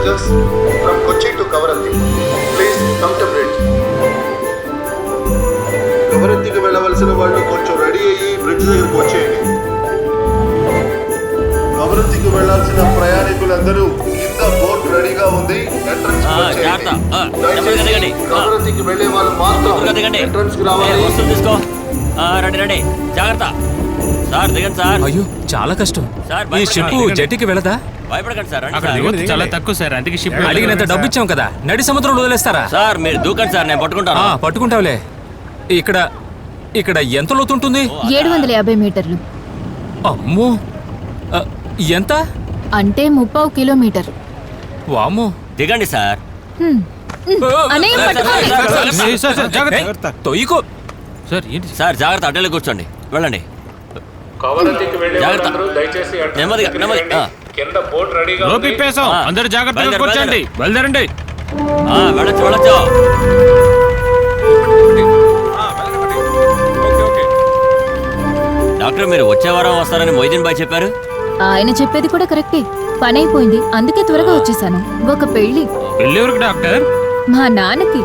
passengers from Kochi to Kavaratti. Please come to bridge. కవరత్తికి వెళ్ళవలసిన వాళ్ళు కొంచెం రెడీ అయ్యి బ్రిడ్జ్ దగ్గరకు వచ్చేయండి. కవరత్తికి వెళ్ళాల్సిన ప్రయాణికులందరూ కింద బోట్ రెడీగా ఉంది. ఎంట్రన్స్ దయచేసి కవరత్తికి వెళ్ళే వాళ్ళు మాత్రం ఎంట్రన్స్ కి రావాలి. తీసుకో. రండి జాగ్రత్త సార్, దిగండి సార్. అయ్యో చాలా కష్టం. ఈ షిప్ జెట్టీకి వెళ్ళదా? భయపడకండి సార్. చాలా తక్కువ సార్, అందుకే షిప్ అడిగినంత డబ్బు ఇచ్చాం కదా, నడి సముద్రంలో వదిలేస్తారా? సార్ మీరు దూకండి సార్, నేను పట్టుకుంటాను. పట్టుకుంటావులే. ఇక్కడ ఎంత లోతుంటుంది? 750 మీటర్లు. అమ్మో, ఎంత అంటే 30 కిలోమీటర్. వామ్మో. దిగండి సార్. అన్నయ్య పట్టుకోండి. తొయ్యకో సార్. ఏంటి సార్ జాగ్రత్త, అడ్డలో కూర్చోండి, వెళ్ళండి. జాగ్రత్త, నెమ్మదిగా. అందరూ జాగ్రత్తగా కూర్చోండి, బయలుదేరండి. వెళ్ళొచ్చు. డాక్టర్ మీరు వచ్చే వారం వస్తారని మొయిదీన్ బాయ్ చెప్పారు. ఆయన చెప్పేది కూడా కరెక్టే. పని అయిపోయింది, అందుకే త్వరగా వచ్చేసాను. ఒక పెళ్లి. ఎవరికి డాక్టర్? మా నాన్నకి.